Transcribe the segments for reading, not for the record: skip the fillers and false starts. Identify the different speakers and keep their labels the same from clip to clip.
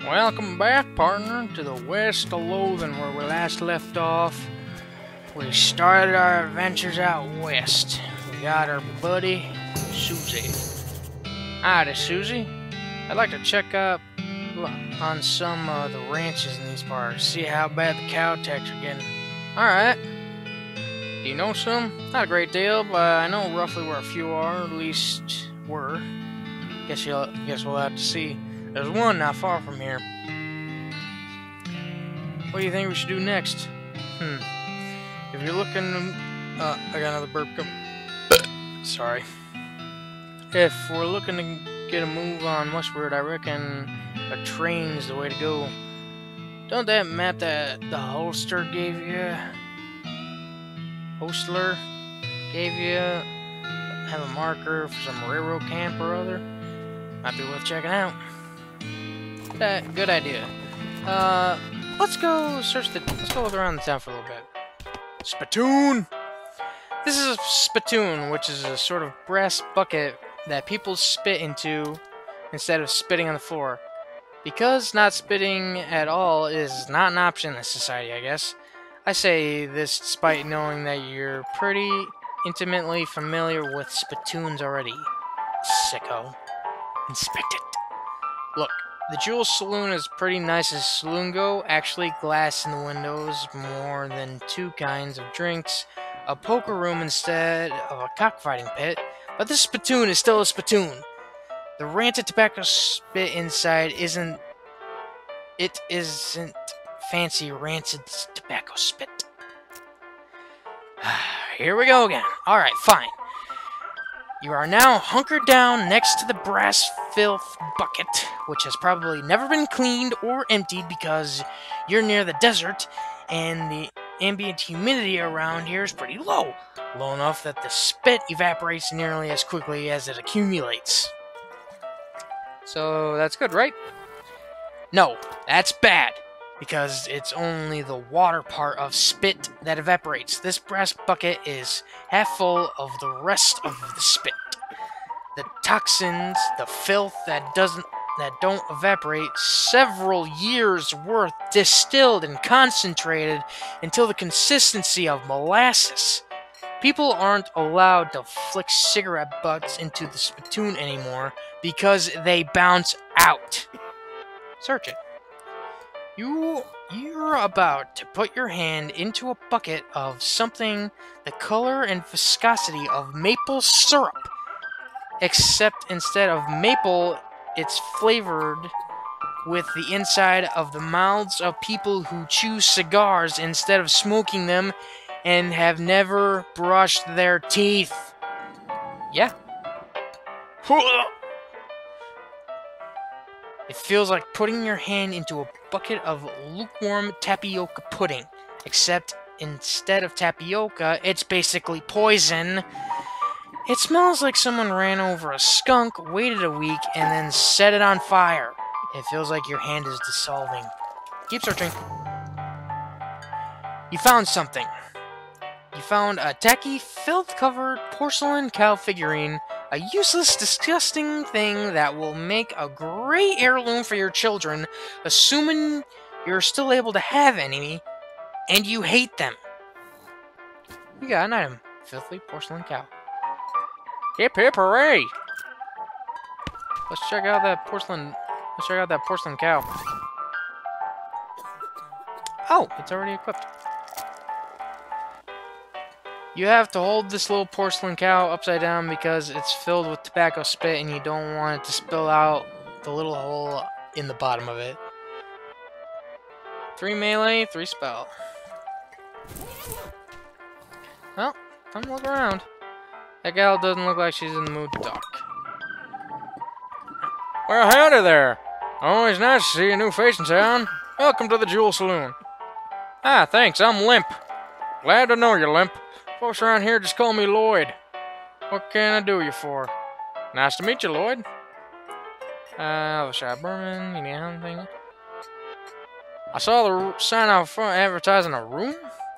Speaker 1: Welcome back, partner, to the West of Loathing, where we last left off. We started our adventures out west. We got our buddy, Susie. Hi, Susie. I'd like to check up on some of the ranches in these parts, see how bad the cow attacks are getting. Alright. Do you know some? Not a great deal, but I know roughly where a few are, at least were. Guess we'll have to see. There's one not far from here. What do you think we should do next? If you're looking... I got another burp coming. Sorry. If we're looking to get a move on westward, I reckon a train's the way to go. Don't that map that the holster gave you... Hostler gave you... have a marker for some railroad camp or other? Might be worth checking out. Good idea. Let's go look around the town for a little bit. Spittoon! This is a spittoon, which is a sort of brass bucket that people spit into instead of spitting on the floor. Because not spitting at all is not an option in this society, I guess. I say this despite knowing that you're pretty intimately familiar with spittoons already. Sicko. Inspect it. Look, the Jewel Saloon is pretty nice as saloon go. Actually, glass in the windows, more than 2 kinds of drinks, a poker room instead of a cockfighting pit. But this spittoon is still a spittoon. The rancid tobacco spit inside isn't fancy rancid tobacco spit. Here we go again. Alright, fine. You are now hunkered down next to the brass filth bucket, which has probably never been cleaned or emptied because you're near the desert and the ambient humidity around here is pretty low. Low enough that the spit evaporates nearly as quickly as it accumulates. So that's good, right? No, that's bad, because it's only the water part of spit that evaporates. This brass bucket is half full of the rest of the spit. The toxins, the filth that don't evaporate, several years worth distilled and concentrated until the consistency of molasses. People aren't allowed to flick cigarette butts into the spittoon anymore because they bounce out. Search it. You're about to put your hand into a bucket of something the color and viscosity of maple syrup. Except instead of maple, it's flavored with the inside of the mouths of people who chew cigars instead of smoking them and have never brushed their teeth. Yeah. It feels like putting your hand into a bucket of lukewarm tapioca pudding. Except instead of tapioca, it's basically poison. It smells like someone ran over a skunk, waited a week, and then set it on fire. It feels like your hand is dissolving. Keep searching. You found something. You found a tacky, filth-covered porcelain cow figurine. A useless, disgusting thing that will make a great heirloom for your children, assuming you're still able to have any, and you hate them. You got an item. Filthy porcelain cow. Hip hip hooray! Let's check out that porcelain cow. Oh, it's already equipped. You have to hold this little porcelain cow upside down because it's filled with tobacco spit and you don't want it to spill out the little hole in the bottom of it. 3 melee, 3 spell. Well, time to look around. That gal doesn't look like she's in the mood to talk. Well, howdy there. Always nice to see a new face in town. Welcome to the Jewel Saloon. Ah, thanks, I'm Limp. Glad to know you, Limp. Folks around here just call me Lloyd. What can I do you for? Nice to meet you, Lloyd. The shop Berman, you need anything? I saw the sign out front advertising a room.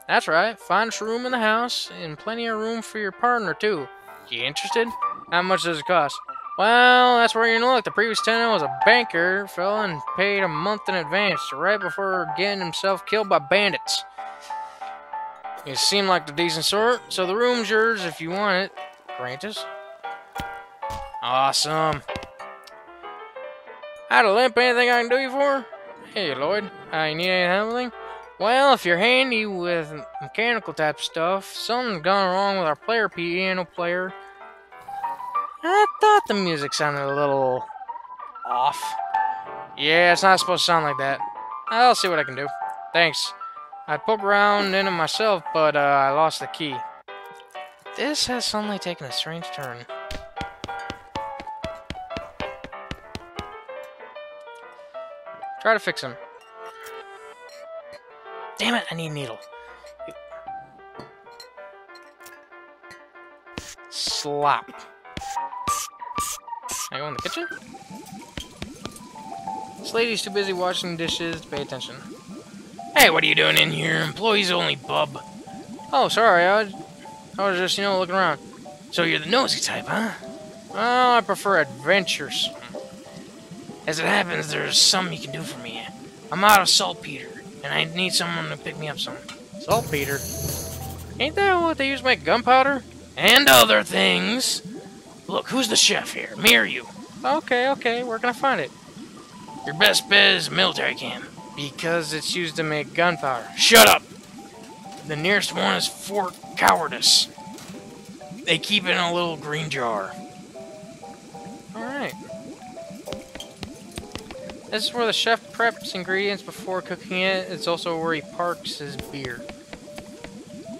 Speaker 1: That's right, finest room in the house, and plenty of room for your partner, too. You interested? How much does it cost? Well, that's where you look. The previous tenant was a banker, fella, and paid a month in advance, right before getting himself killed by bandits. You seem like the decent sort, so the room's yours if you want it. Grantus? Awesome. Had a limp, anything I can do you for? Hey, Lloyd. You need any help? Well, if you're handy with mechanical type stuff, something's gone wrong with our piano player. I thought the music sounded a little off. Yeah, it's not supposed to sound like that. I'll see what I can do. Thanks. I poked around in it myself, but I lost the key. This has suddenly taken a strange turn. Try to fix him. Damn it, I need a needle. Slop. Can I go in the kitchen? This lady's too busy washing dishes to pay attention. Hey, what are you doing in here? Employees only, bub. Oh, sorry, I was just, looking around. So you're the nosy type, huh? Well, I prefer adventures. As it happens, there's something you can do for me. I'm out of saltpeter, and I need someone to pick me up some. Saltpeter? Ain't that what they use to make gunpowder? And other things. Look, who's the chef here? Me or you? Okay, where can I find it? Your best bet is a military camp. Because it's used to make gunpowder. Shut up! The nearest one is Fort Cowardice. They keep it in a little green jar. Alright. This is where the chef preps ingredients before cooking it. It's also where he parks his beer.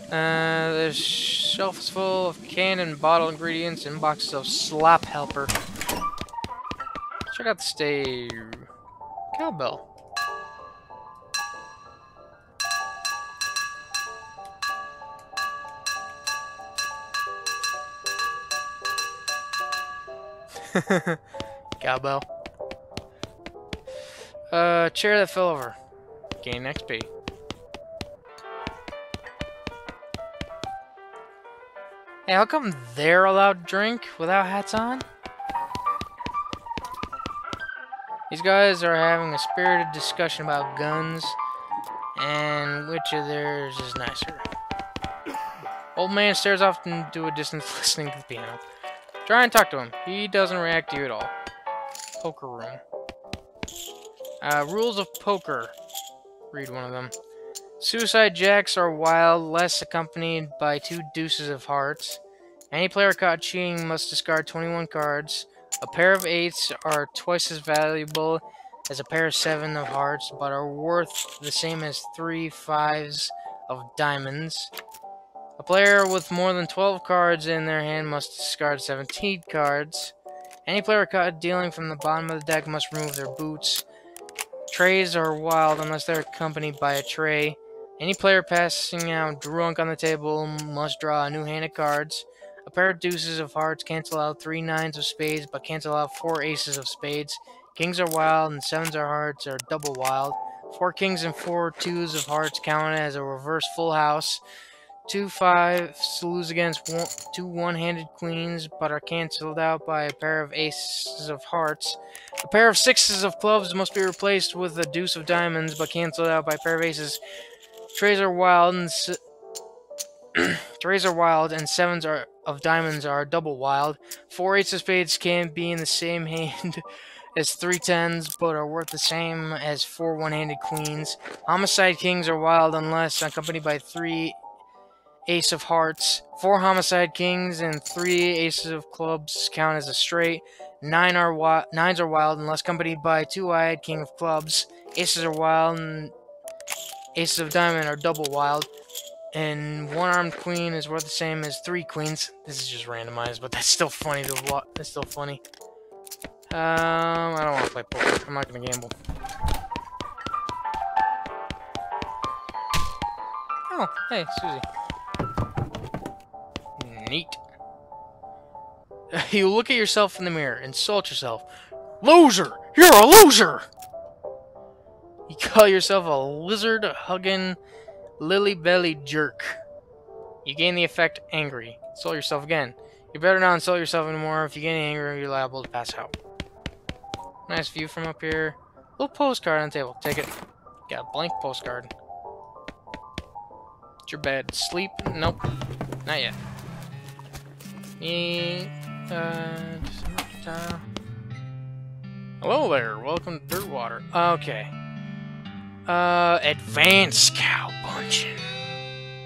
Speaker 1: The shelf is full of canned and bottled ingredients and boxes of slop helper. Check out the stave. Cowbell. Cowbell. Chair that fell over. Gain XP. Hey, how come they're allowed to drink without hats on? These guys are having a spirited discussion about guns and which of theirs is nicer. Old man stares off into a distance listening to the piano. Try and talk to him. He doesn't react to you at all. Poker room. Rules of poker. Read one of them. Suicide jacks are wild, less accompanied by 2 deuces of hearts. Any player caught cheating must discard 21 cards. A pair of 8s are twice as valuable as a pair of 7 of hearts, but are worth the same as 3 5s of diamonds. A player with more than 12 cards in their hand must discard 17 cards. Any player caught dealing from the bottom of the deck must remove their boots. Trays are wild unless they're accompanied by a tray. Any player passing out drunk on the table must draw a new hand of cards. A pair of deuces of hearts cancel out 3 9s of spades, but cancel out 4 aces of spades. Kings are wild and 7s of hearts are double wild. 4 kings and 4 2s of hearts count as a reverse full house. 2 5s lose against 2 one-handed queens, but are cancelled out by a pair of aces of hearts. A pair of 6s of clubs must be replaced with a deuce of diamonds, but cancelled out by a pair of aces. Trays are wild and 7s of diamonds are double wild. 4 8s of spades can be in the same hand as 3 10s, but are worth the same as 4 one-handed queens. Homicide kings are wild unless accompanied by 3 ace of hearts. 4 homicide kings and 3 aces of clubs count as a straight. 9s are wild unless accompanied by 2-eyed king of clubs. Aces are wild and aces of diamond are double wild. And 1-armed queen is worth the same as 3 queens. This is just randomized, but that's still funny to watch. That's still funny. I don't want to play poker. I'm not gonna gamble. Oh, hey, Susie. Neat. You look at yourself in the mirror, insult yourself. Loser! You're a loser! You call yourself a lizard-hugging, lily-bellied jerk. You gain the effect angry. Insult yourself again. You better not insult yourself anymore. If you get angry, you're liable to pass out. Nice view from up here. Little postcard on the table. Take it. Got a blank postcard. It's your bed. Sleep? Nope. Not yet. Hello there. Welcome to Dirtwater. Okay. Advanced cow punching.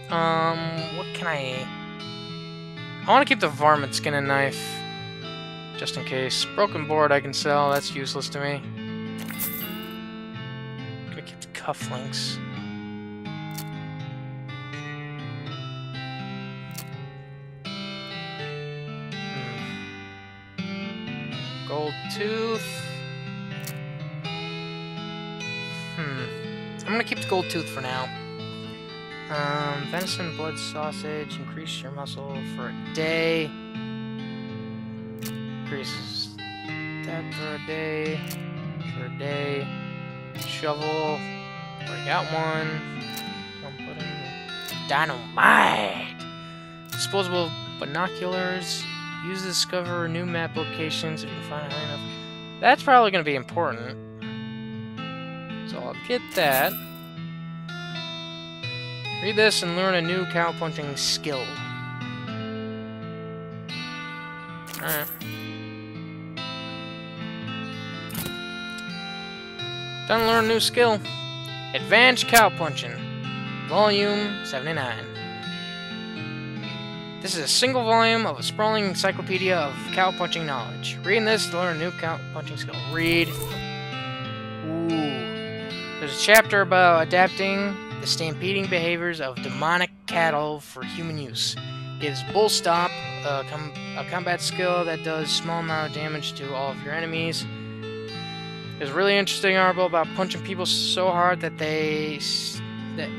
Speaker 1: What can I want to keep the varmint skin and knife. Just in case. Broken board I can sell. That's useless to me. Gonna keep the cufflinks. Gold tooth. I'm gonna keep the gold tooth for now. Venison blood sausage. Increase your muscle for a day. Increases that for a day. For a day. Shovel. Already got one. Dynamite. Disposable binoculars. Use to discover new map locations if you can find it high enough. That's probably going to be important. So I'll get that. Read this and learn a new cow punching skill. Alright. Time to learn a new skill. Advanced cow punching. Volume 79. This is a single volume of a sprawling encyclopedia of cow punching knowledge. Reading this to learn a new cow punching skill. Read. Ooh. There's a chapter about adapting the stampeding behaviors of demonic cattle for human use. Gives bull stomp, a combat skill that does small amount of damage to all of your enemies. There's a really interesting article about punching people so hard that they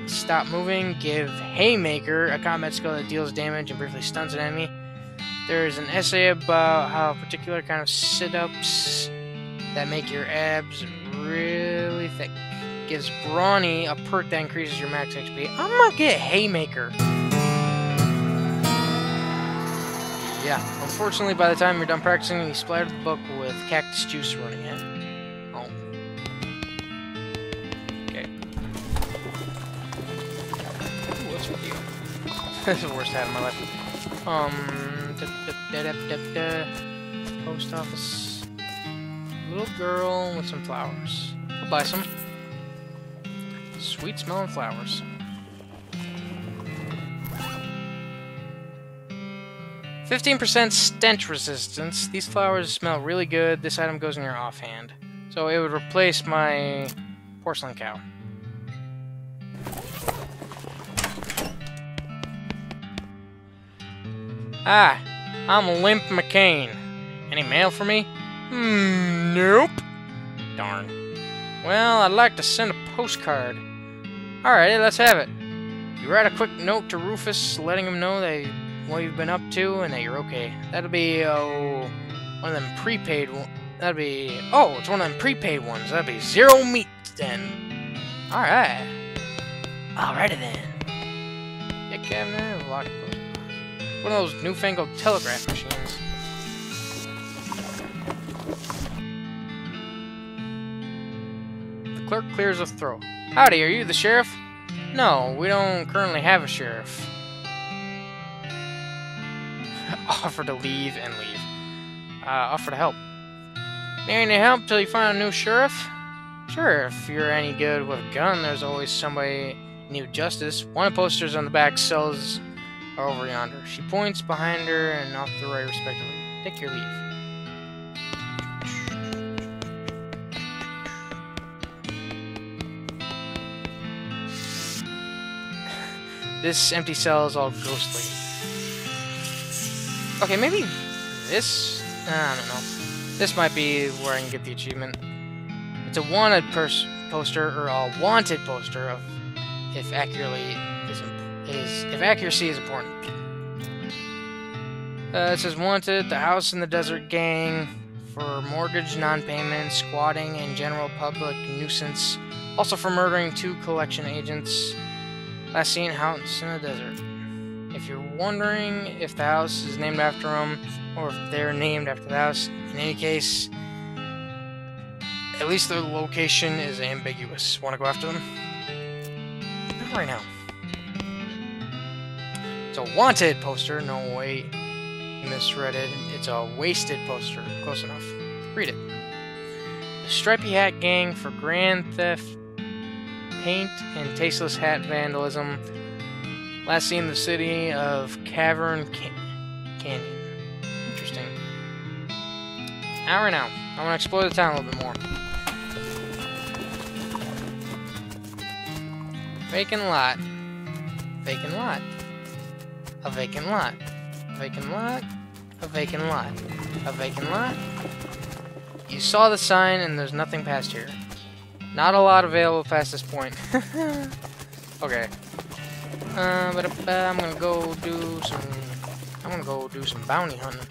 Speaker 1: stop moving. Give Haymaker, a combat skill that deals damage and briefly stuns an enemy. There's an essay about how a particular kind of sit-ups that make your abs really thick. Gives Brawny a perk that increases your max HP. I'm gonna get Haymaker. Yeah, unfortunately by the time you're done practicing, you splatter the book with cactus juice running it. Oh. Okay. Ooh, what's with you? This is the worst hat of my life. Post office. Little girl with some flowers. I'll buy some. Sweet smelling flowers. %15 stench resistance. These flowers smell really good. This item goes in your offhand. So it would replace my porcelain cow. Ah, I'm Limp McCain. Any mail for me? Nope. Darn. Well, I'd like to send a postcard. Alright, let's have it. You write a quick note to Rufus letting him know that what you've been up to and that you're okay. That'll be one of them prepaid ones. That'll be... Oh, it's one of them prepaid ones. That'll be 0 meat then. Alright. Alrighty then. Get cabinet, lock post. One of those newfangled telegraph machines. The clerk clears his throat. Howdy, are you the sheriff? No, we don't currently have a sheriff. Offer to leave and leave. Offer to help. Need any help till you find a new sheriff? Sure, if you're any good with a gun, there's always somebody need justice. One of the posters on the back cells are over yonder. She points behind her and off to the right, respectively. Take your leave. This empty cell is all ghostly. Okay, maybe this? I don't know. This might be where I can get the achievement. It's a wanted poster, or a wanted poster of if accuracy is important. It says wanted, the house in the desert gang for mortgage non-payment, squatting, and general public nuisance. Also for murdering 2 collection agents. Last seen house in the desert. If you're wondering if the house is named after them, or if they're named after the house, in any case, at least their location is ambiguous. Want to go after them? Not right now. It's a wanted poster. No, wait. You misread it. It's a wasted poster. Close enough. Read it. The Stripy Hat Gang for grand theft, paint, and tasteless hat vandalism. Last seen in the city of Cavern Canyon. Interesting. Now right now. I want to explore the town a little bit more. Vacant lot. Vacant lot. A vacant lot. Vacant lot. A vacant lot. A vacant lot. You saw the sign and there's nothing past here. Not a lot available past this point. Okay. But I'm gonna go do some. I'm gonna go do some bounty hunting.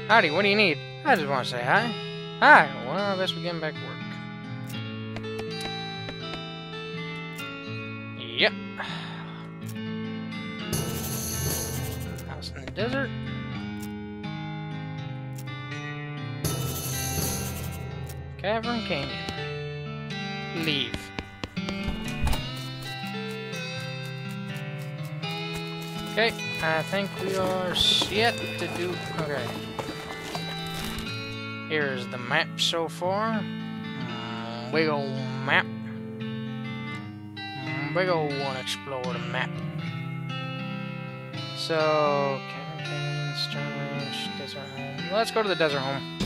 Speaker 1: Howdy, what do you need? I just want to say hi. Hi. Well, I guess we're getting back to work. Yep. House in the desert. Cavern Canyon. Leave. Okay, I think we are set to do. Okay. Here's the map so far. Big old map. Big old one explore the map. So, Cavern Canyon, Stone Ranch, Desert Home. Let's go to the desert home.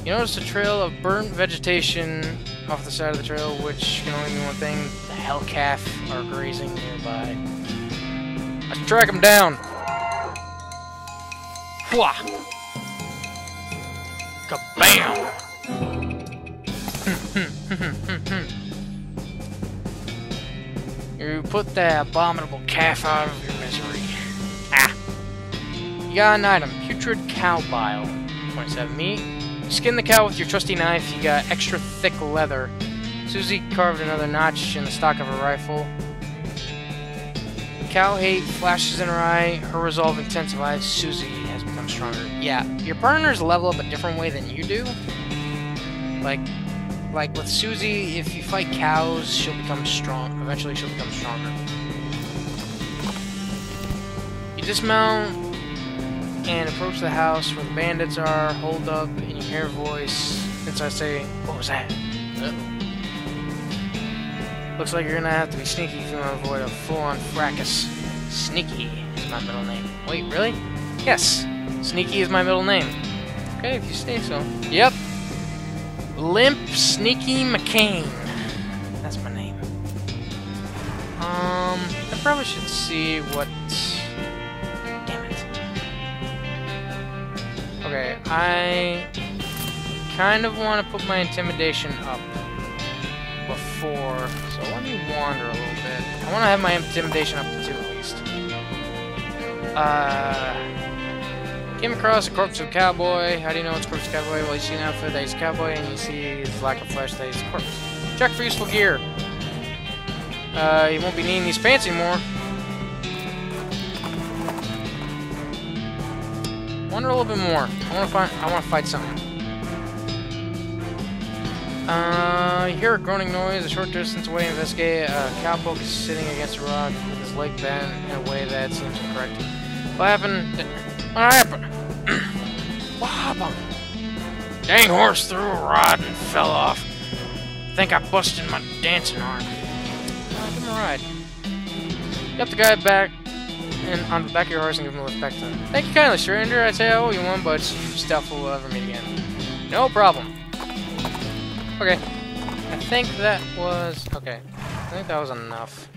Speaker 1: You notice a trail of burnt vegetation off the side of the trail, which can only mean one thing: the hellcalf are grazing nearby. Let's track them down. Wha! Kabam! You put that abominable calf out of your misery. Ah! You got an item: putrid cow bile. 27 meat. Skin the cow with your trusty knife. You got extra thick leather. Susie carved another notch in the stock of her rifle. Cow hate flashes in her eye. Her resolve intensifies. Susie has become stronger. Yeah, your partners level up a different way than you do. Like with Susie, if you fight cows, she'll become strong. Eventually, she'll become stronger. You dismount and approach the house where the bandits are. Hold up, and you hear a voice inside say, "What was that?" Uh-oh. Looks like you're gonna have to be sneaky if you want to avoid a full-on fracas. Sneaky is my middle name. Wait, really? Yes, Sneaky is my middle name. Okay, if you say so. Yep. Limp Sneaky McCain. That's my name. I probably should see what. Okay, I kind of want to put my intimidation up before, so let me wander a little bit. I want to have my intimidation up to 2 at least. Came across a corpse of a cowboy. How do you know it's a corpse of a cowboy? Well, you see an outfit that he's a cowboy, and you see his lack of flesh that he's a corpse. Check for useful gear. You won't be needing these pants anymore. Wonder a little bit more. I want to fight something. You hear a groaning noise a short distance away. Investigate. A cowpoke is sitting against a rock with his leg bent in a way that seems incorrect. What happened? What happened? What happened? Dang horse threw a rod and fell off. Think I busted my dancing arm. Give him a ride. Get the guy back and on the back of your horse and give him a lift back to him. Thank you kindly, stranger. I'd say I owe you one, but it's doubtful we'll ever meet again. No problem. Okay. I think that was... Okay. I think that was enough.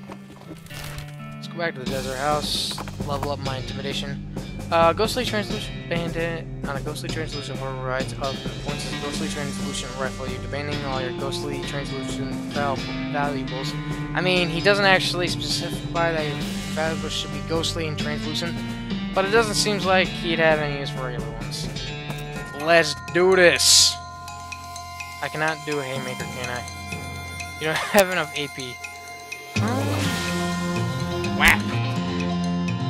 Speaker 1: Let's go back to the desert house. Level up my intimidation. Ghostly translucent bandit on a ghostly translucent horror rides up and points his ghostly translucent rifle at you, demanding all your ghostly translucent valuables. I mean, he doesn't actually specify that your valuables should be ghostly and translucent, but it doesn't seem like he'd have any use for regular ones. Let's do this! I cannot do a haymaker, can I? You don't have enough AP. Whap!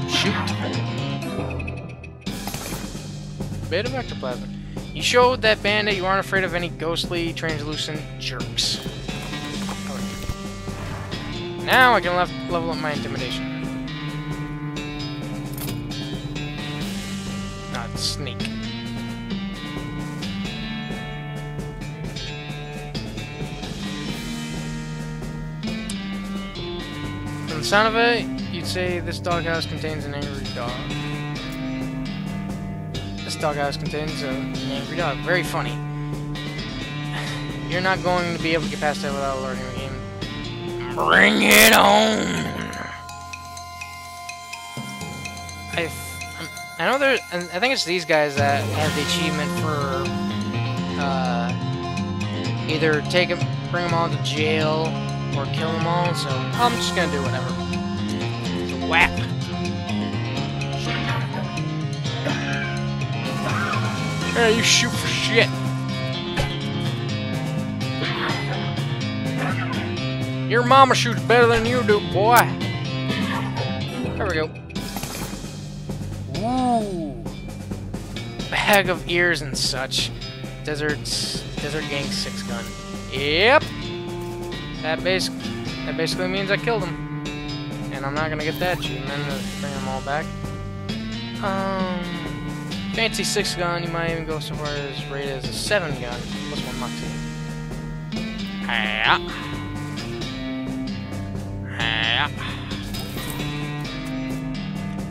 Speaker 1: Shoot! Bit of ectoplasm. You showed that bandit you aren't afraid of any ghostly, translucent jerks. Okay. Now I can level up my intimidation. Not sneak. From the sound of it, you'd say this doghouse contains an angry dog. This doghouse contains an angry dog. Very funny. You're not going to be able to get past that without alerting the game. Bring it on! I know there. I think it's these guys that have the achievement for either bring them all to jail or kill them all. So I'm just gonna do whatever. Whap! Hey, you shoot for shit. Your mama shoots better than you do, boy. There we go. Ooh. Bag of ears and such. Desert Gang 6-gun. Yep. That basically means I killed him. And I'm not gonna get that achievement to bring them all back. Fancy 6-gun, you might even go so far as rated as a 7-gun. Plus 1 moxie. Hiya.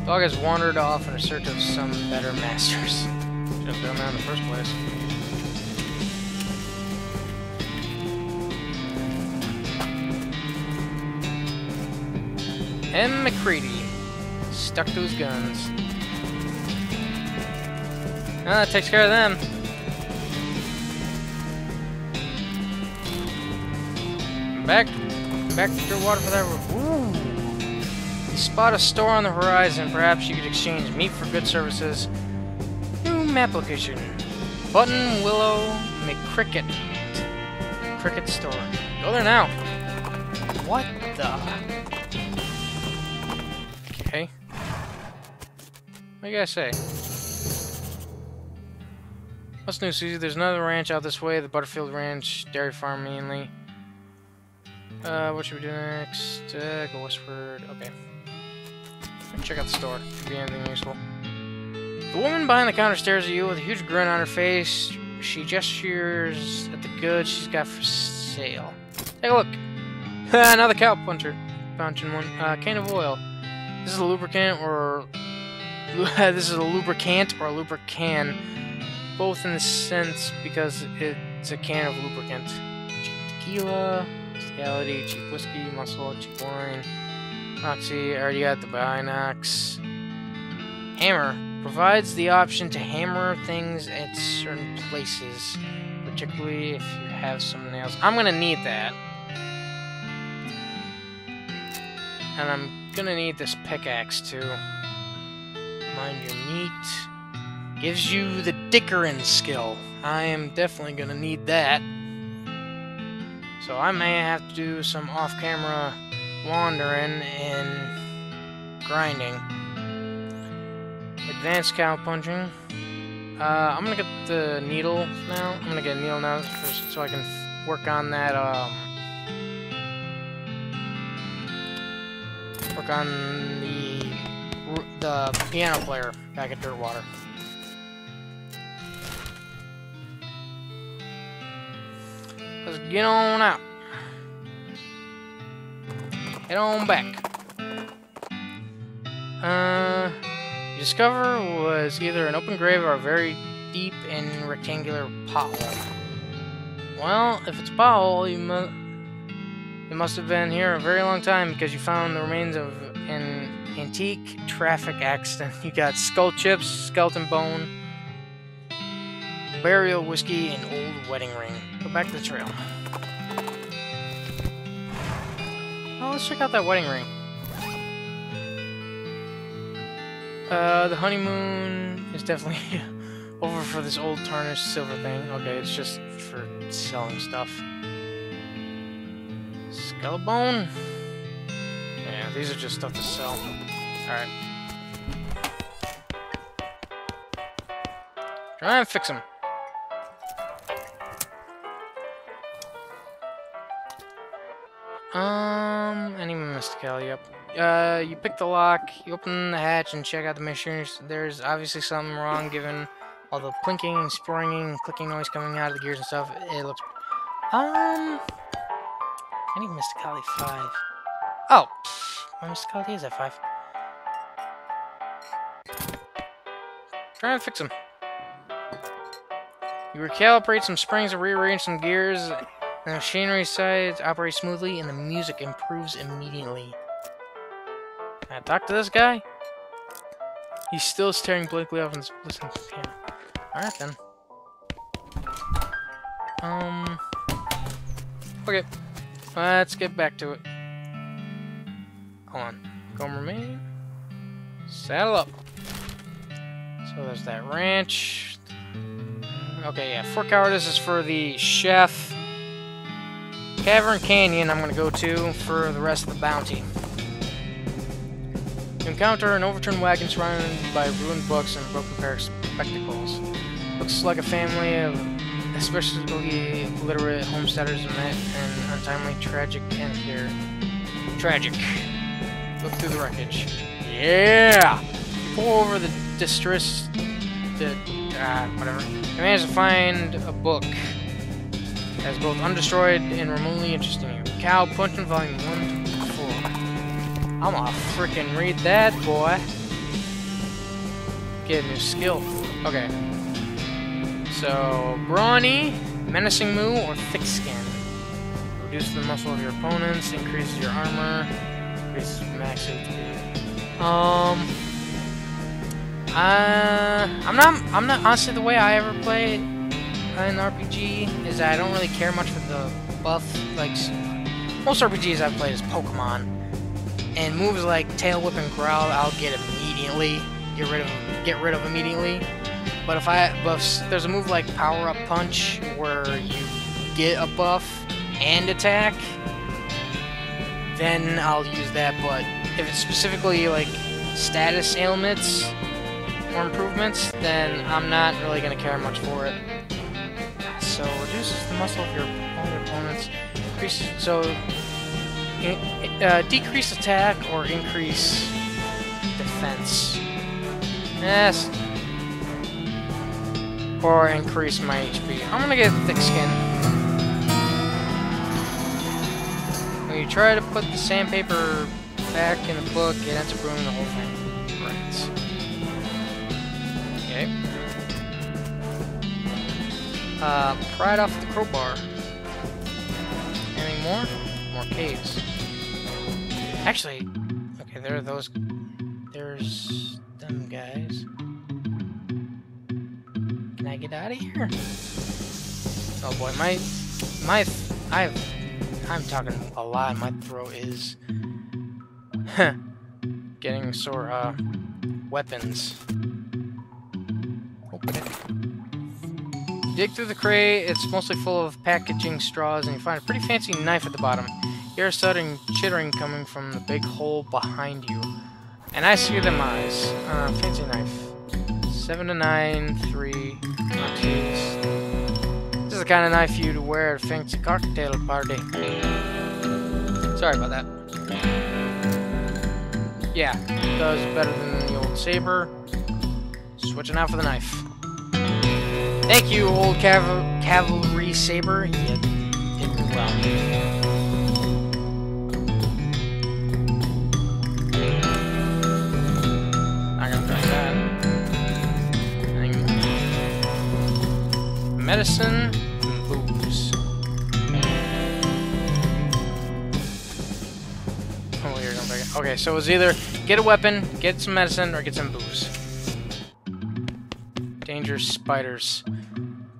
Speaker 1: Dog has wandered off in search of some better masters. Should have done that in the first place. M. McCready. Stuck to his guns. Ah, that takes care of them. Back to your water for that. Ooh. You spot a store on the horizon. Perhaps you could exchange meat for good services. New map location. Button Willow McCricket. Cricket store. Go there now. What the? Okay. What do you guys say? What's new, Susie? There's another ranch out this way. The Butterfield Ranch Dairy Farm mainly. What should we do next? Go westward. Okay. Check out the store. Could be anything useful. The woman behind the counter stares at you with a huge grin on her face. She gestures at the goods she's got for sale. Take a look. Another cow punching one. Can of oil. This is a lubricant or a lubricant. Both in the sense because it's a can of lubricant. Cheap tequila, Scality, cheap whiskey, muscle, cheap wine, moxie. I already got the binocs. Hammer provides the option to hammer things at certain places, particularly if you have some nails. I'm gonna need that, and I'm gonna need this pickaxe too. Mind your meat. Gives you the Dickerin skill. I am definitely gonna need that. So I may have to do some off-camera wandering and grinding. Advanced cow punching. I'm gonna get the needle now. I'm gonna get a needle now first so I can work on that, work on the piano player back at Dirtwater. Let's get on out. Head on back. You discover was either an open grave or a very deep and rectangular pothole. Well, if it's a pothole, it must have been here a very long time because you found the remains of an antique traffic accident. You got skull chips, skeleton bone, burial whiskey, and old wedding ring. Go back to the trail. Oh, let's check out that wedding ring. The honeymoon is definitely over for this old tarnished silver thing. Okay, it's just for selling stuff. Skeleton? Yeah, these are just stuff to sell. Alright. Try and fix them. Any mystical, yep. You pick the lock, you open the hatch and check out the machines. There's obviously something wrong given all the plinking, springing, clicking noise coming out of the gears and stuff. It looks... I need mysticality 5. Oh! My mysticality is at 5. Try and fix them. You recalibrate some springs and rearrange some gears. The machinery side operates smoothly and the music improves immediately. Can I talk to this guy? He's still staring blankly off and listening to the piano. Alright then. Okay. Let's get back to it. Hold on. Gomer main. Saddle up. So there's that ranch. Okay, yeah. Fort Cowardice is for the chef. Cavern Canyon I'm gonna go to for the rest of the bounty. You encounter an overturned wagon surrounded by ruined books and broken pair of spectacles. Looks like a family of especially illiterate homesteaders met an untimely tragic end here. Tragic. Look through the wreckage. Yeah! You pull over the distress... whatever. You manage to find a book that's both undestroyed and remotely interesting you. Cow Punching Volume 1 to 4. I'm gonna frickin' read that, boy. Get a new skill. Okay. So, Brawny, Menacing Moo, or Thick Skin. Reduces the muscle of your opponents, increases your armor, increases max HP. I'm not honestly, the way I ever play an RPG is that I don't really care much for the buff. Like most RPGs I've played is Pokemon, and moves like Tail Whip and Growl I'll get immediately, get rid of immediately. But if there's a move like Power Up Punch where you get a buff and attack, then I'll use that. But if it's specifically like status ailments or improvements, then I'm not really gonna care much for it. So reduces the muscle of your opponents. Decrease attack or increase defense. Yes. Or increase my HP. I'm gonna get Thick Skin. When you try to put the sandpaper back in the book, it ends up ruining the whole thing. Rats. Okay. Pry it off the crowbar. Anything more? More caves. Actually, okay, there are those. There's them guys. Can I get out of here? Oh boy, I'm talking a lot. My throat is getting sore. Weapons. Open it. You dig through the crate. It's mostly full of packaging straws, and you find a pretty fancy knife at the bottom. You hear a sudden chittering coming from the big hole behind you, and I see them eyes. Fancy knife. 7 to 9, 3. Oh, jeez. This is the kind of knife you'd wear at a fancy cocktail party. Sorry about that. Yeah, does better than the old saber. Switching out for the knife. Thank you, old cavalry saber. You did me well. Not gonna try that. Medicine and booze. Oh, here, don't take it. Okay, so it's either get a weapon, get some medicine, or get some booze. Dangerous spiders.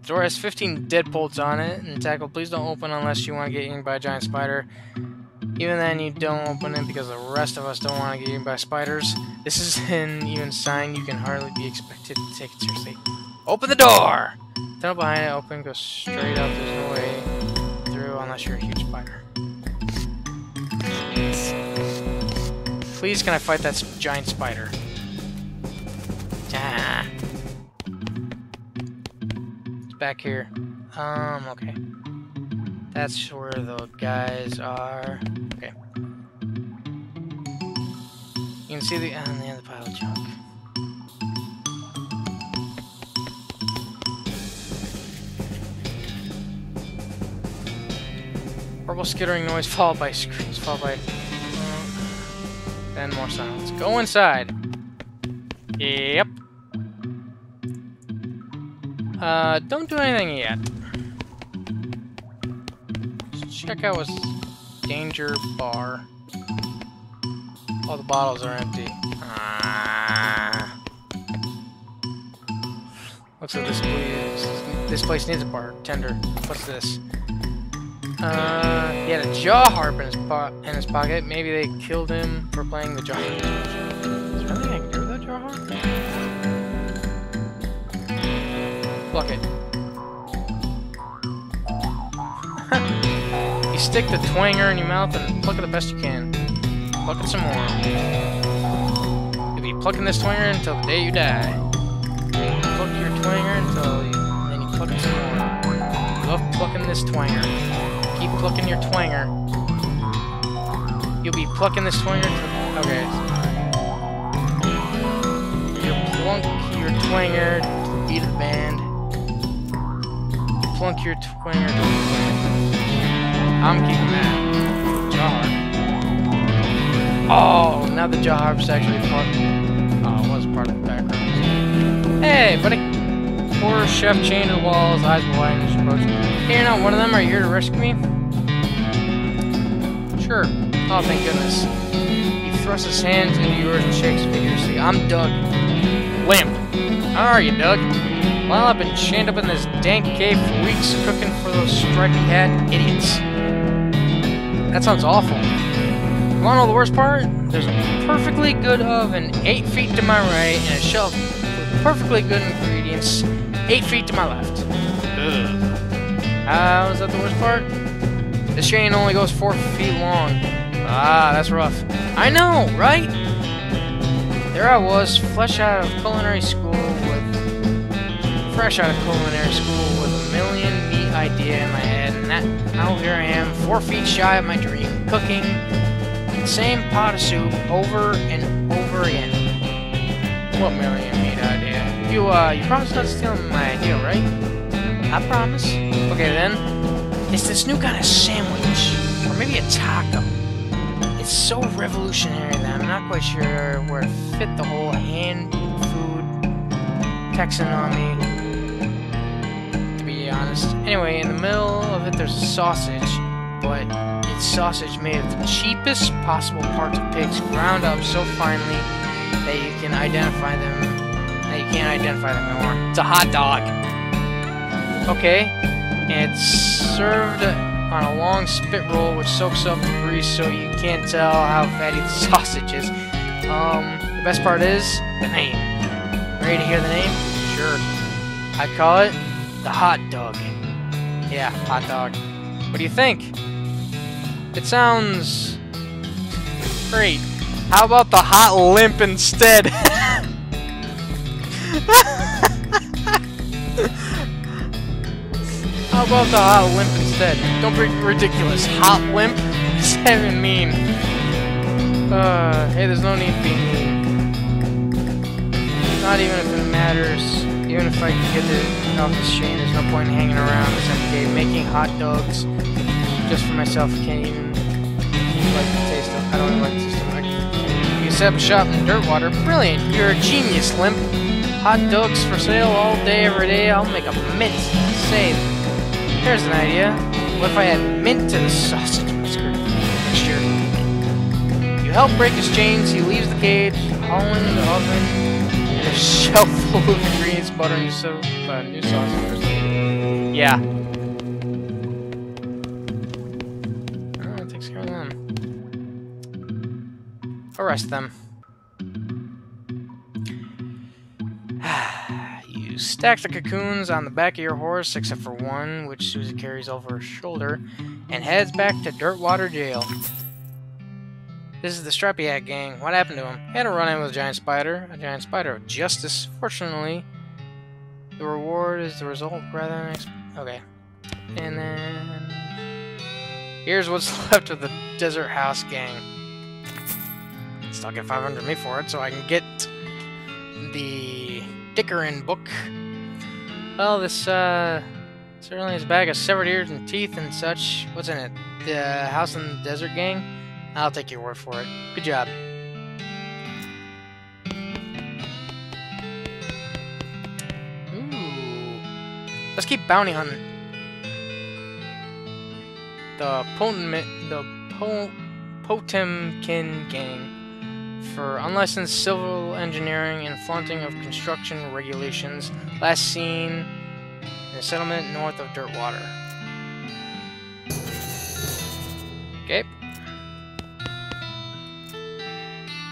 Speaker 1: The door has 15 deadbolts on it, and tackle, please don't open unless you want to get eaten by a giant spider. Even then, you don't open it because the rest of us don't want to get eaten by spiders. This is an even sign you can hardly be expected to take it seriously. Open the door! Tunnel behind it, open, go straight up, there's no way through unless you're a huge spider. Please, can I fight that giant spider? Ah. It's back here. Okay. That's where the guys are. Okay. You can see the end of the pile of junk. Horrible skittering noise followed by screams, followed by... then more silence. Go inside! Yep. Don't do anything yet. Just check out what's danger bar. All the bottles are empty. Looks like this place needs a bartender. What's this? He had a jaw harp in his pocket. Maybe they killed him for playing the jaw harp. Is there anything I can do with that jaw harp? Pluck it. You stick the twanger in your mouth and pluck it the best you can. Pluck it some more. You'll be plucking this twanger until the day you die. Pluck your twanger until then you pluck it some more. You love plucking this twanger. Keep plucking your twanger. You'll be plucking this twanger till... Okay. You'll plunk your twanger to the beat of the band. Plunk your twanger to the band. I'm keeping that. Jaw harp. Oh, now the jaw harp's actually part... Oh, it was part of the background. Hey, buddy! Poor chef chained to the wall, his eyes were wide and his approach. Hey, you're not one of them? Are you here to rescue me? Sure. Oh, thank goodness. He thrusts his hands into yours and shakes vigorously. I'm Doug. Limp. How are you, Doug? Well, I've been chained up in this dank cave for weeks, cooking for those stripy-hat idiots. That sounds awful. You want to know the worst part? There's a perfectly good oven 8 feet to my right and a shelf with perfectly good ingredients 8 feet to my left. Ugh. Is that the worst part? This chain only goes 4 feet long. Ah, that's rough. I know, right? There I was, fresh out of culinary school with a million neat idea in my head, and now here I am, 4 feet shy of my dream, cooking the same pot of soup over and over again. What million neat idea? You promised not to steal my idea, right? I promise. Okay then. It's this new kind of sandwich, or maybe a taco. It's so revolutionary that I'm not quite sure where it fit the whole hand food taxonomy, to be honest. Anyway, in the middle of it there's a sausage, but it's sausage made of the cheapest possible parts of pigs, ground up so finely that you can't identify them anymore. It's a hot dog. Okay. And it's served on a long spit roll which soaks up the grease so you can't tell how fatty the sausage is. The best part is the name. Ready to hear the name? Sure. I'd call it the hot dog. Yeah, hot dog. What do you think? It sounds great. How about the hot limp instead? How about the hot limp instead? Don't be ridiculous. Hot limp? What does that even mean? Hey, there's no need to be mean. Not even if it matters. Even if I can get it off this chain, there's no point in hanging around this empty cave making hot dogs just for myself. Can't even like the taste of. I don't even like the taste of them. You set up a shop in Dirtwater. Brilliant. You're a genius, limp. Hot dogs for sale all day, every day. I'll make a mint. Say. Here's an idea. What if I add mint to the sausage mixture? You help break his chains, he leaves the cage, hauling the oven, and a shelf full of ingredients, butter, and new sausage. Yeah. Oh, it takes care of them. Arrest them. You stack the cocoons on the back of your horse, except for one, which Susie carries over her shoulder, and heads back to Dirtwater Jail. This is the Strappy Hat Gang. What happened to him? He had a run-in with a giant spider of justice. Fortunately, the reward is the result rather than... Okay. And then... Here's what's left of the Desert House Gang. Still get 500 me for it, so I can get the Dickerin book. Well, this, certainly is a bag of severed ears and teeth and such. What's in it? The House in the Desert Gang? I'll take your word for it. Good job. Ooh. Let's keep bounty hunting. The Potemkin Gang for unlicensed civil engineering and flaunting of construction regulations. Last seen in a settlement north of Dirtwater. Okay.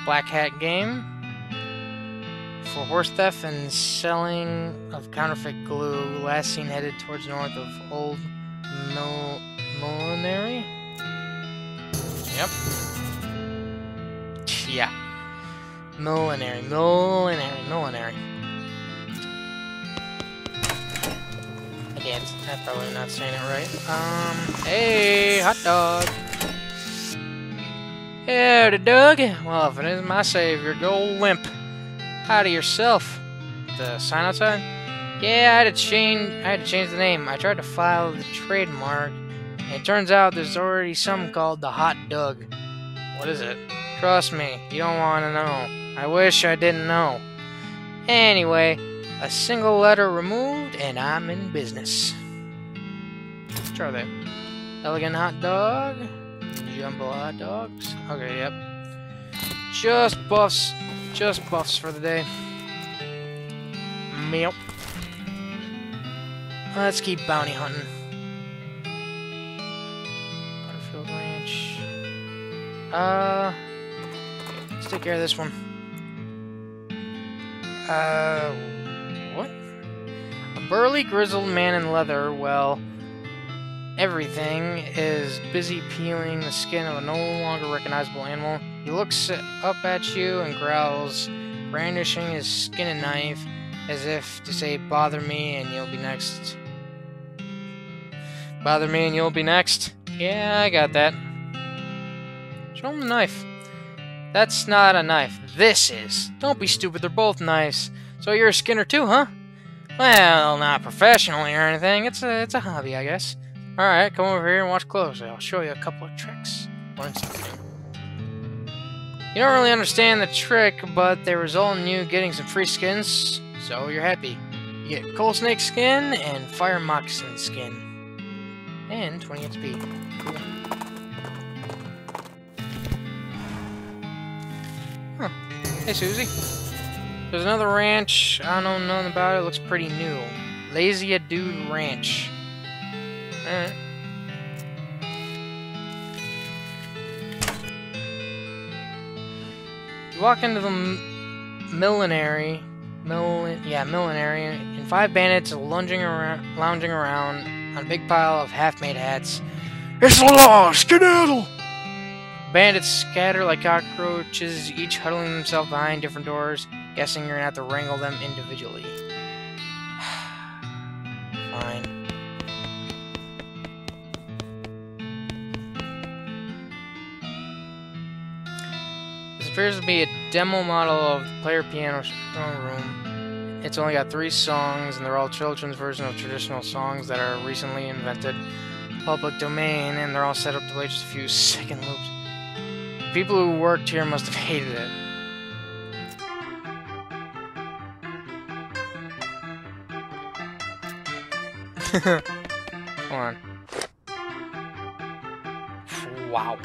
Speaker 1: Black Hat Game for horse theft and selling of counterfeit glue. Last seen headed towards north of Old Millinery? Yep. Yeah. Millinery. Again, I'm probably not saying it right. Hey, hot dog. Howdy, Doug. Well, if it isn't my savior, go old wimp. Howdy yourself. The sign outside? Yeah, I had to change the name. I tried to file the trademark, and it turns out there's already something called the Hot Doug. What is it? Trust me, you don't want to know. I wish I didn't know. Anyway, a single letter removed, and I'm in business. Which are they? Elegant hot dog? Jumbo hot dogs? Okay, yep. Just buffs for the day. Meow. Let's keep bounty hunting. Butterfield Ranch. Okay, let's take care of this one. What? A burly, grizzled man in leather, well, everything, is busy peeling the skin of a no longer recognizable animal. He looks up at you and growls, brandishing his skinning knife, as if to say, bother me and you'll be next. Bother me and you'll be next? Yeah, I got that. Show him the knife. That's not a knife. This is. Don't be stupid, they're both knives. So you're a skinner too, huh? Well, not professionally or anything. It's a hobby, I guess. Alright, come over here and watch closely. I'll show you a couple of tricks. Learn something. You don't really understand the trick, but they result in you getting some free skins, so you're happy. You get coal snake skin and fire moccasin skin. And 20 XP. Cool. Huh. Hey, Susie. There's another ranch. I don't know nothing about it. It looks pretty new. Lazy Dude Ranch. Alright. You walk into the millinery, and 5 bandits lounging around on a big pile of half-made hats. It's the law! Skedaddle! Bandits scatter like cockroaches, each huddling themselves behind different doors, guessing you're gonna have to wrangle them individually. Fine. This appears to be a demo model of the player piano room. It's only got 3 songs, and they're all children's versions of traditional songs that are recently invented. Public domain, and they're all set up to play just a few second loops. People who worked here must have hated it. Hold on. Wow.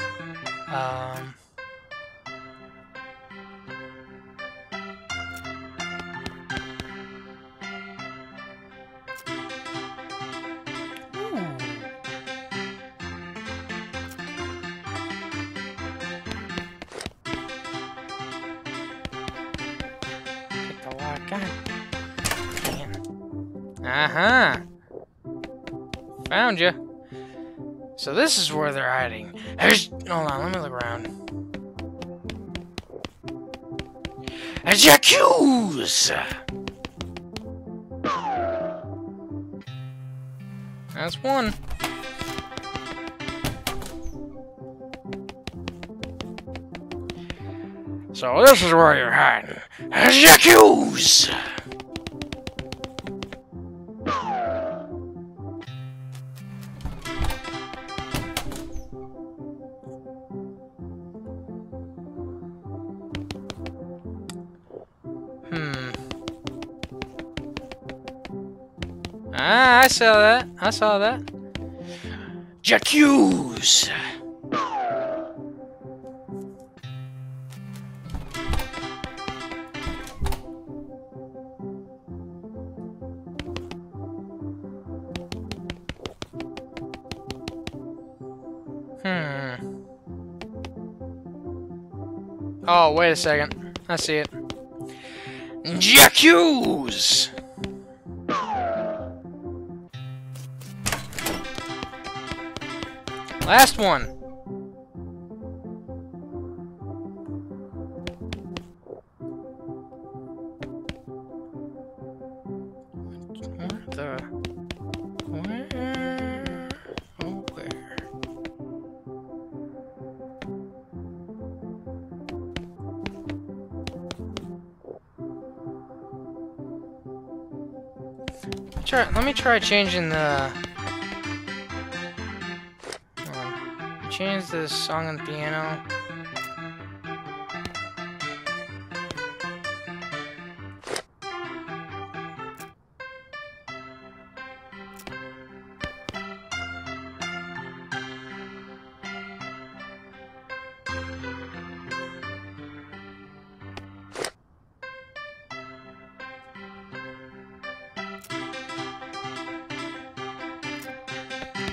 Speaker 1: Uh-huh. Found you. So this is where they're hiding. Hold on, let me look around. J'accuse! That's one. So this is where you're hiding. J'accuse! Ah, I saw that. I saw that. J'accuse! Oh, wait a second. I see it. J'accuse! Last one. What the? Where? Oh, where? Let me try changing the... Change the song on the piano.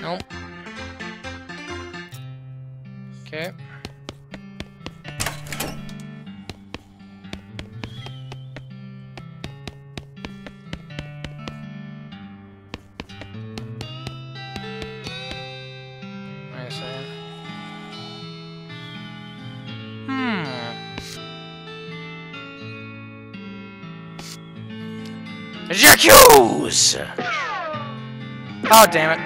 Speaker 1: Nope. Okay. Wait a second. J'accuse! Oh, damn it.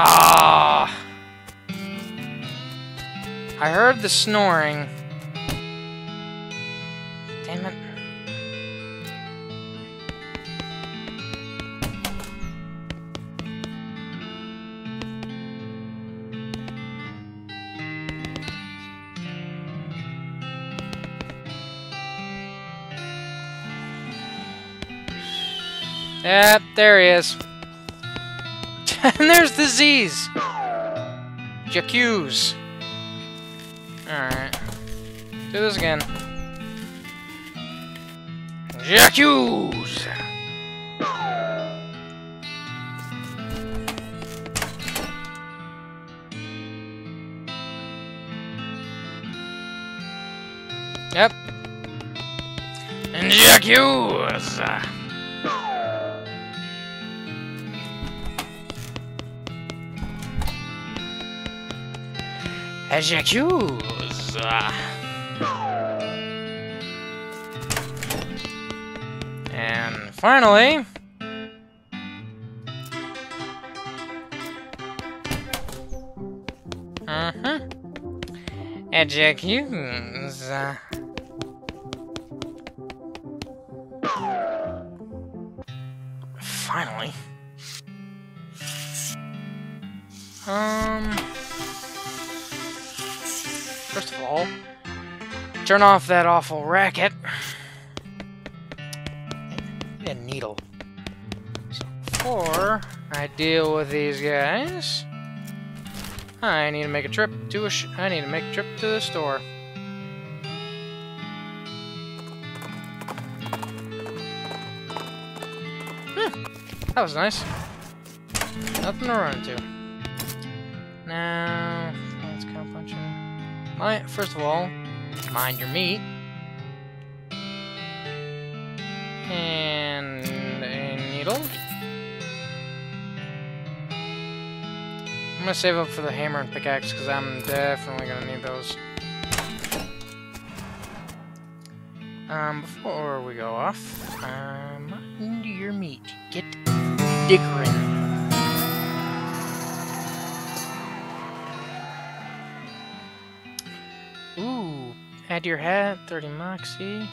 Speaker 1: Ah! I heard the snoring. Damn it. Yep, there he is. And there's the Z's. J'accuse. Alright. Do this again. J'accuse. Yep. And j'accuse. J'accuse. And finally, j'accuse. Finally. First of all, turn off that awful racket. A needle. So before I deal with these guys, I need to make a trip to the store. That was nice. Nothing to run into. Now, let's go punch in. First of all, mind your meat. And a needle. I'm gonna save up for the hammer and pickaxe because I'm definitely gonna need those. Before we go off, mind your meat. Get diggering. Ooh, add to your hat, 30 moxie.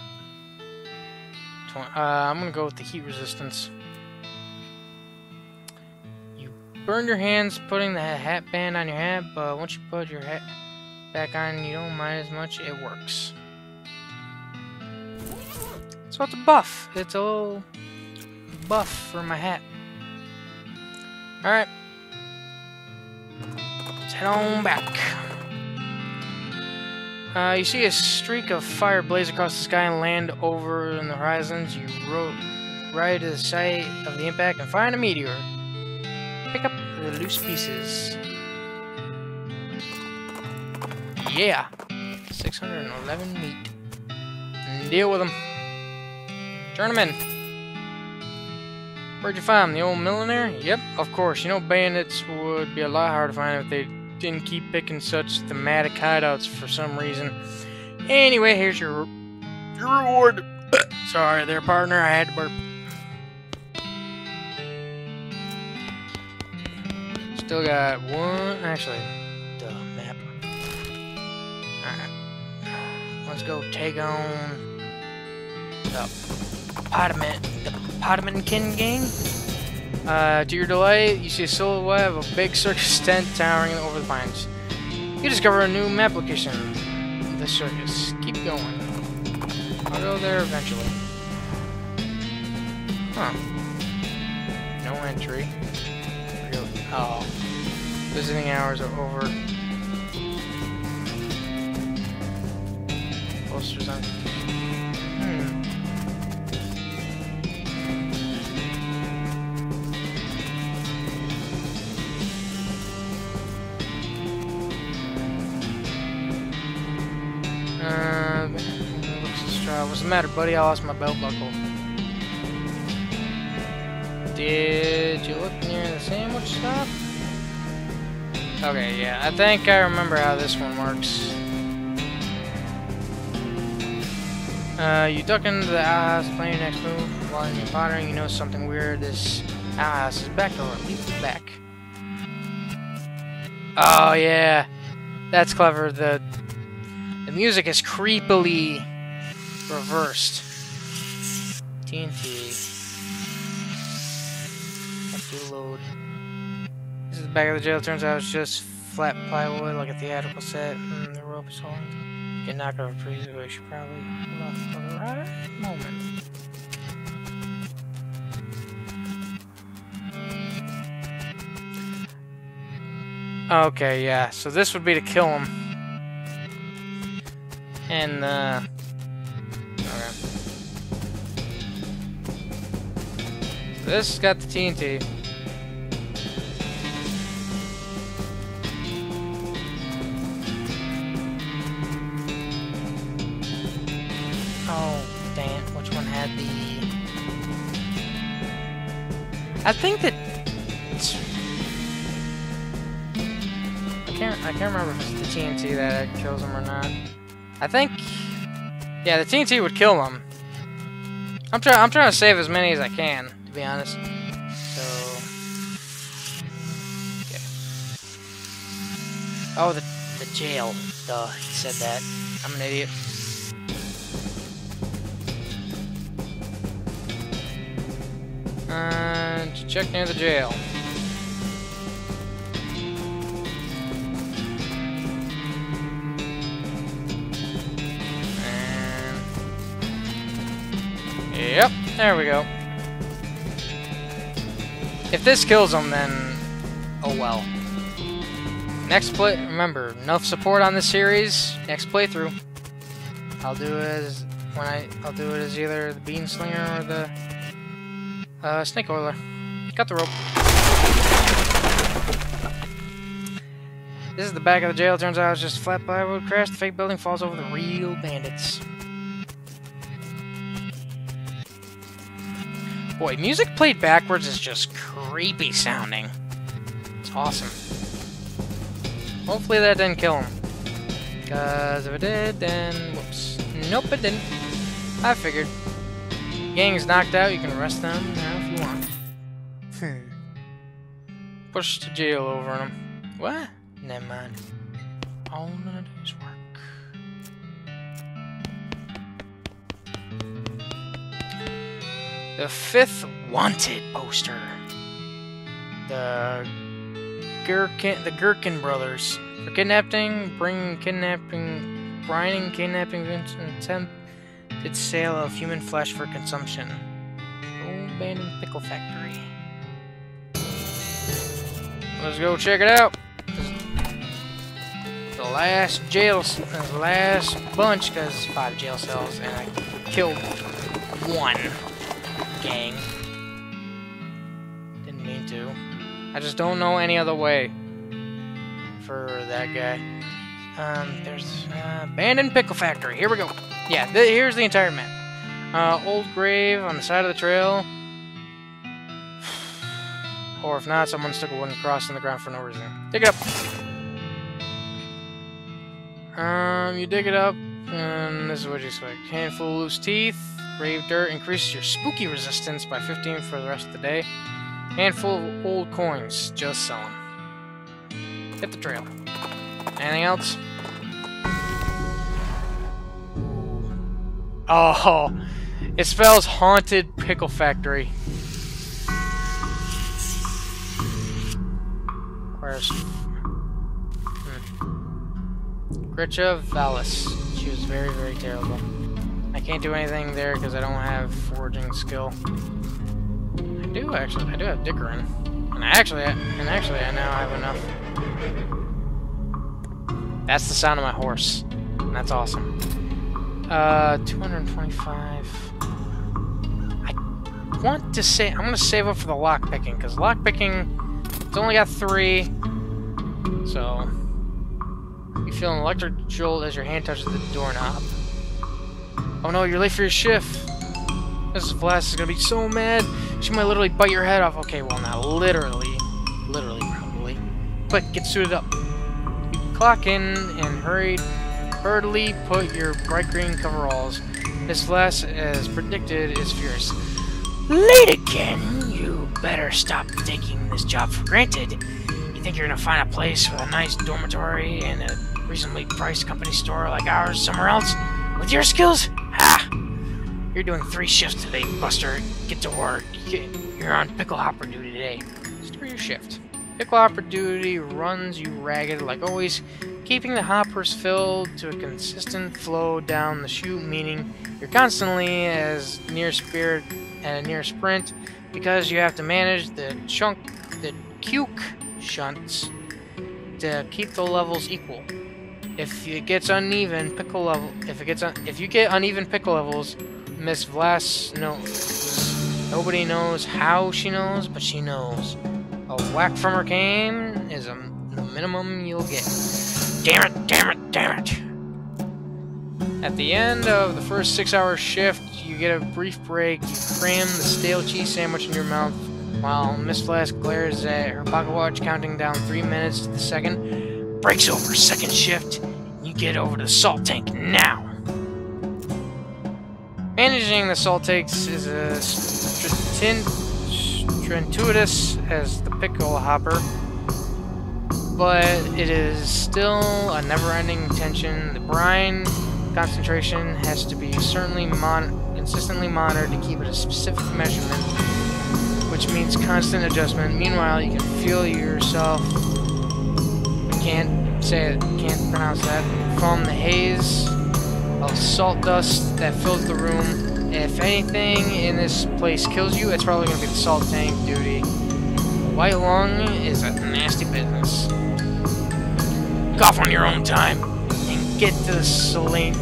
Speaker 1: 20, I'm gonna go with the heat resistance. You burn your hands putting the hat band on your hat, but once you put your hat back on, you don't mind as much. It works. So it's a buff. It's a little buff for my hat. Alright. Let's head on back. You see a streak of fire blaze across the sky and land over in the horizons. You rode right to the site of the impact and find a meteor. Pick up the loose pieces. Yeah. 611 meat. And deal with them. Turn them in. Where'd you find them? The old millionaire? Yep, of course. You know bandits would be a lot harder to find if they didn't keep picking such thematic hideouts for some reason. Anyway, here's your reward. Sorry there, partner. I had to burp. Still got one. Actually, the map. Alright. Let's go take on the Potemkin gang. To your delight, you see a silhouette of a big circus tent towering over the pines. You discover a new map location. The circus. Keep going. I'll go there eventually. Huh. No entry. Really? Oh. Visiting hours are over. Posters on. What's the matter, buddy? I lost my belt buckle. Did you look near the sandwich shop? Okay, yeah. I think I remember how this one works. You duck into the outhouse, plan your next move. While you're pondering, you know something weird. This outhouse is back door. Leave it back. Oh, yeah. That's clever. The music is creepily reversed. TNT. Have to load. This is the back of the jail. Turns out it's just flat plywood like a theatrical set. The rope is holding. Get knocked over pretty but you should probably hold off for the right moment. Okay, yeah. So this would be to kill him. And okay. So this has got the TNT. Oh, dang it. Which one had the... I think that... I can't remember if it's the TNT that kills him or not. I think... Yeah, the TNT would kill him. I'm trying to save as many as I can, to be honest. So... Okay. Oh, the jail. Duh, he said that. I'm an idiot. To check near the jail. And... Yep, there we go. If this kills him, then... Oh well. Next play... Remember, enough support on this series. Next playthrough. I'll do it as... I'll do it as either the bean slinger or the... snake oiler. Cut the rope. This is the back of the jail. Turns out it's just a flat plywood crash. The fake building falls over the real bandits. Boy, music played backwards is just creepy sounding. It's awesome. Hopefully that didn't kill him. Because if it did, then whoops. Nope, it didn't. I figured. Gang's knocked out, you can arrest them now if you want. Push the jail over on him. What? Never mind. All in a day's work. The 5th wanted poster. The Gherkin brothers. For kidnapping, brining, kidnapping, attempted sale of human flesh for consumption. Old abandoned pickle factory. Let's go check it out. The last the last bunch, because 5 jail cells, and I killed 1 gang. Didn't mean to. I just don't know any other way for that guy. There's abandoned pickle factory. Here we go. Yeah, here's the entire map. Old grave on the side of the trail. Or if not, someone stuck a wooden cross in the ground for no reason. Dig it up. You dig it up, and this is what you expect. Handful of loose teeth. Grave dirt increases your spooky resistance by 15 for the rest of the day. Handful of old coins. Just selling. Hit the trail. Anything else? Oh, it spells haunted pickle factory. Where's Gritcha Valis? She was very, very terrible. I can't do anything there because I don't have foraging skill. I do actually. I do have Dickerin, and actually I now have enough. That's the sound of my horse, and that's awesome. 225. I want to say I'm gonna save up for the lockpicking because lockpicking, it's only got 3. So you feel an electric jolt as your hand touches the doorknob. Oh no, you're late for your shift. Mrs. Vlass is gonna be so mad. She might literally bite your head off. Okay, well not literally probably. Quick, get suited up. Clock in and hurriedly put your bright green coveralls. Miss Vlass, as predicted, is fierce. Late again? You better stop taking this job for granted. You think you're gonna find a place with a nice dormitory and a reasonably priced company store like ours somewhere else? With your skills? Ha! You're doing 3 shifts today, Buster. Get to work. You're on pickle hopper duty today. Start your shift. Pickle hopper duty runs you ragged like always, keeping the hoppers filled to a consistent flow down the chute, meaning you're constantly as near spirit and near sprint because you have to manage the cuke shunts to keep the levels equal. If it gets uneven pickle level, if you get uneven pickle levels, Miss Vlass knows. Nobody knows how she knows, but she knows. A whack from her cane is the minimum you'll get. Damn it, damn it, damn it! At the end of the first 6-hour shift, you get a brief break. You cram the stale cheese sandwich in your mouth while Miss Vlass glares at her pocket watch, counting down 3 minutes to the second. Break's over, second shift. You get over to the salt tank now. Managing the salt tanks is as gratuitous as the pickle hopper, but it is still a never-ending tension. The brine concentration has to be consistently monitored to keep it a specific measurement, which means constant adjustment. Meanwhile, you can feel yourself, can't pronounce that, from the haze of salt dust that fills the room. If anything in this place kills you, it's probably going to be the salt tank duty. White lung is a nasty business. Cough on your own time and get to the salinity.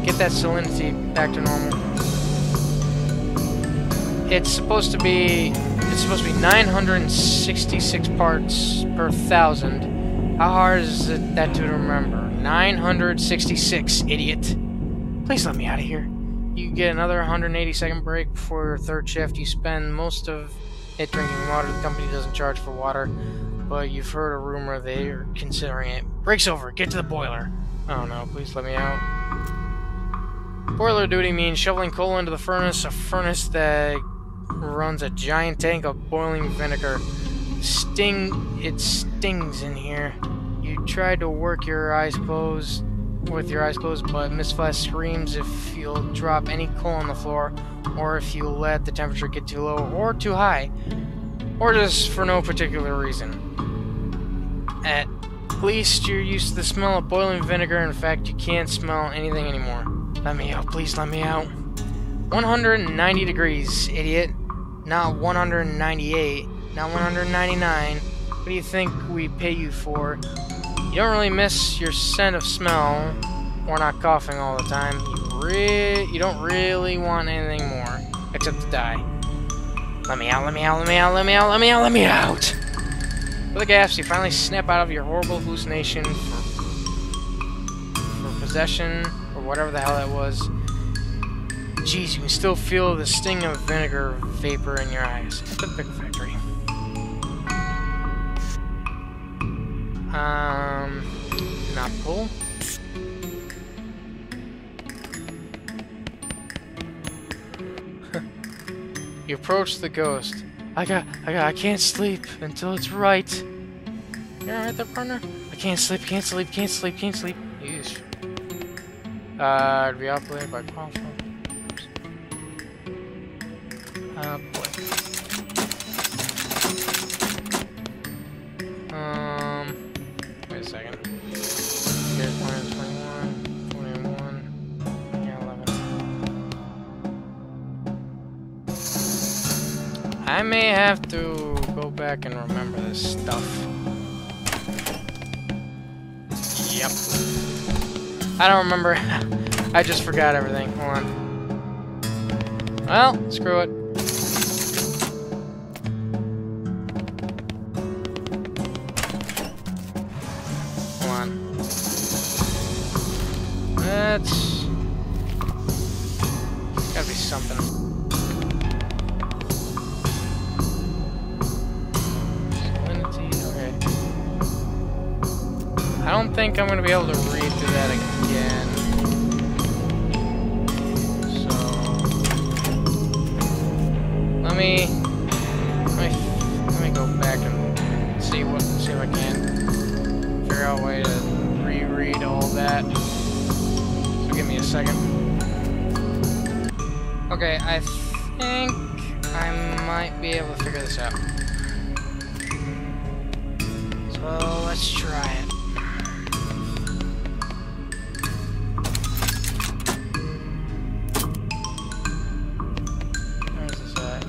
Speaker 1: Get that salinity back to normal. It's supposed to be 966 parts per 1,000. How hard is that to remember? 966, idiot. Please let me out of here. You get another 180-second break before your 3rd shift. You spend most of hit drinking water. The company doesn't charge for water, but you've heard a rumor they are considering it. Break's over. Get to the boiler. Oh no, please let me out. Boiler duty means shoveling coal into the furnace, a furnace that runs a giant tank of boiling vinegar. It stings in here. You tried to work your eyes closed, but Miss Flash screams if you'll drop any coal on the floor, or if you let the temperature get too low or too high, or just for no particular reason. At least you're used to the smell of boiling vinegar. In fact, you can't smell anything anymore. Let me out, please let me out. 190 degrees, idiot. Not 198, not 199. What do you think we pay you for? You don't really miss your scent of smell, or not coughing all the time. You don't really want anything more, except to die. Let me out, let me out, let me out, let me out, let me out, let me out! With a gasp, you finally snap out of your horrible hallucination for possession, or whatever the hell that was. Jeez, you can still feel the sting of vinegar vapor in your eyes. At the pickle factory. Not pull. You approach the ghost. I can't sleep until it's right. You're alright there, partner? I can't sleep. Yeesh. To be operated by powerful. Boy. Wait a second. Here's 21, 21, yeah, 11. I may have to go back and remember this stuff. Yep. I don't remember. I just forgot everything. Hold on. Well, screw it. That's gotta be something. Salinity, okay. I don't think I'm gonna be able to read through that again. So let me go back and see if I can figure out a way to reread all that. Give me a second. Okay, I think I might be able to figure this out. So let's try it. Where's this at?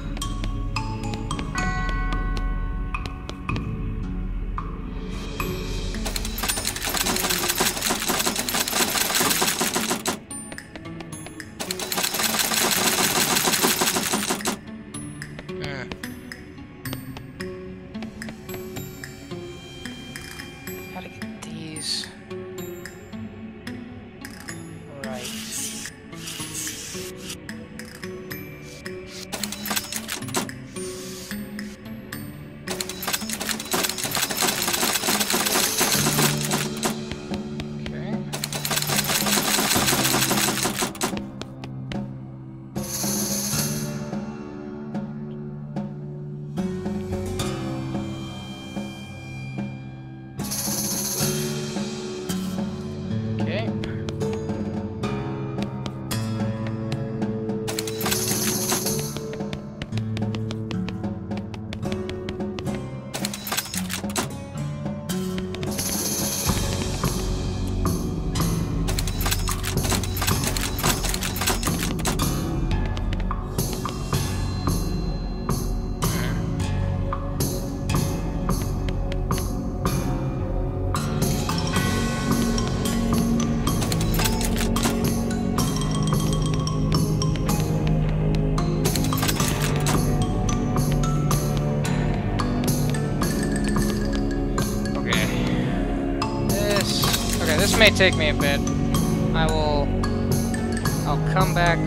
Speaker 1: Gotta get these right. Okay. This may take me a bit. I'll come back.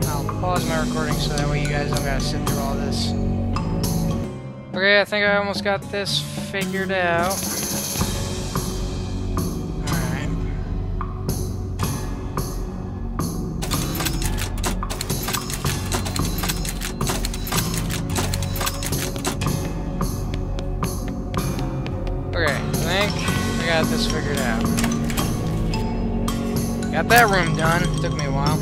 Speaker 1: I'll pause my recording so that way you guys don't gotta sit through all this. Okay, I think I almost got this figured out. Alright. Okay, I think I got this figured out. Got that room done. Took me a while.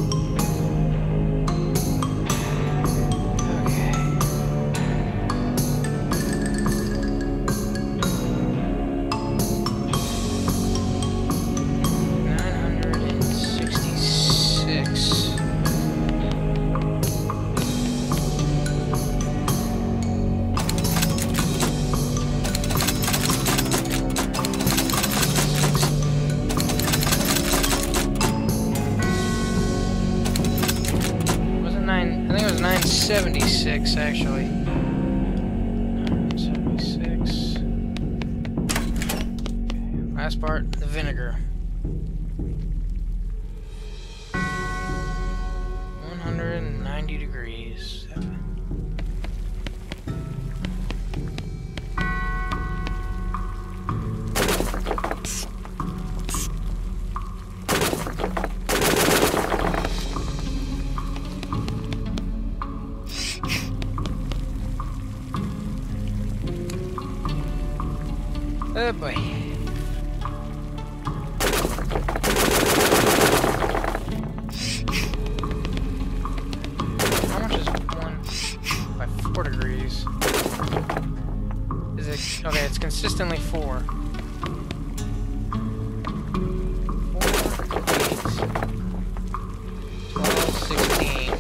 Speaker 1: I think it was 976 actually. 976. Last part, the vinegar. 190 degrees. Oh boy. How much is 1 by 4 degrees? Is it okay? It's consistently 4. 4, 8, 12, 16.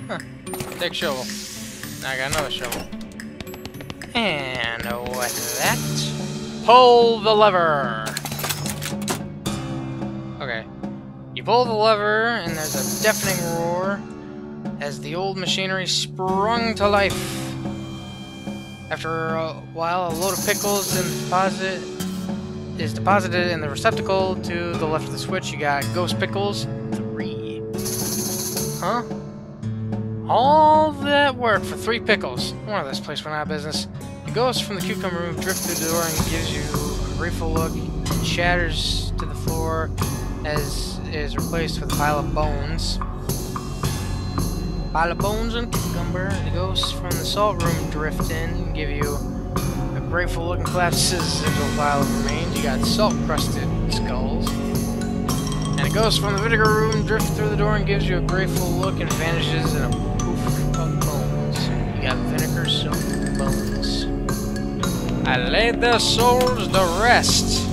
Speaker 1: Huh. Take shovel. Now I got another shovel. And with that, pull the lever. Okay. You pull the lever, and there's a deafening roar as the old machinery sprung to life. After a while, a load of pickles is deposited in the receptacle to the left of the switch. You got ghost pickles 3. Huh? All that work for 3 pickles. No wonder this place went out of business. The ghost from the cucumber room drifts through the door and gives you a grateful look. It shatters to the floor as it is replaced with a pile of bones. Pile of bones and cucumber. The ghosts from the salt room drift in and give you a grateful look and collapses into a pile of remains. You got salt-crusted skulls. And a ghost from the vinegar room drifts through the door and gives you a grateful look and vanishes in a poof of bones. You got vinegar-soaked bones. I laid their souls to rest.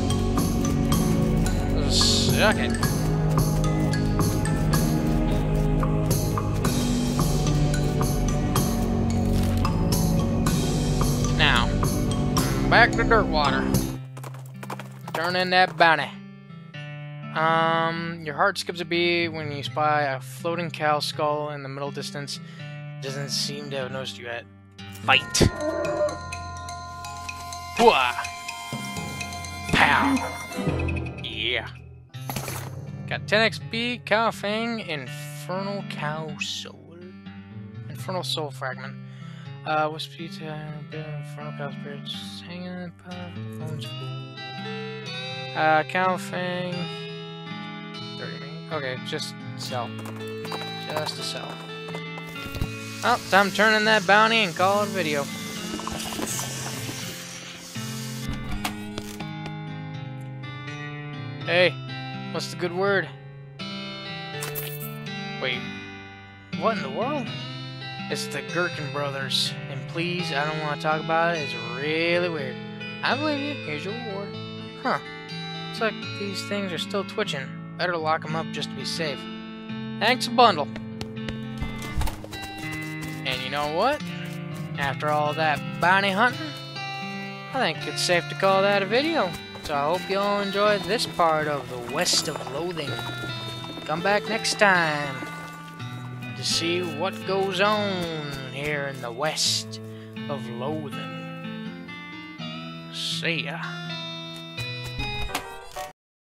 Speaker 1: Suck it. Now, back to Dirtwater. Turn in that bounty. Your heart skips a beat when you spy a floating cow skull in the middle distance. It doesn't seem to have noticed you yet. Fight! Hooah! Pow! Yeah. Got 10 XP, Cow Fang, Infernal Cow Soul. Infernal Soul Fragment. What's pizza? Infernal Cow Spirits. Hanging in the phone's Cow Fang. 30 minutes. Okay, just sell. Just to sell. Well, time to turn in that bounty and call it a video. Hey, what's the good word? Wait, what in the world? It's the Gherkin brothers, and please, I don't want to talk about it. It's really weird. I believe you. Here's your reward. Huh. Looks like these things are still twitching. Better lock them up just to be safe. Thanks a bundle. And you know what? After all that bounty hunting, I think it's safe to call that a video. So I hope you all enjoyed this part of the West of Loathing. Come back next time to see what goes on here in the West of Loathing. See ya.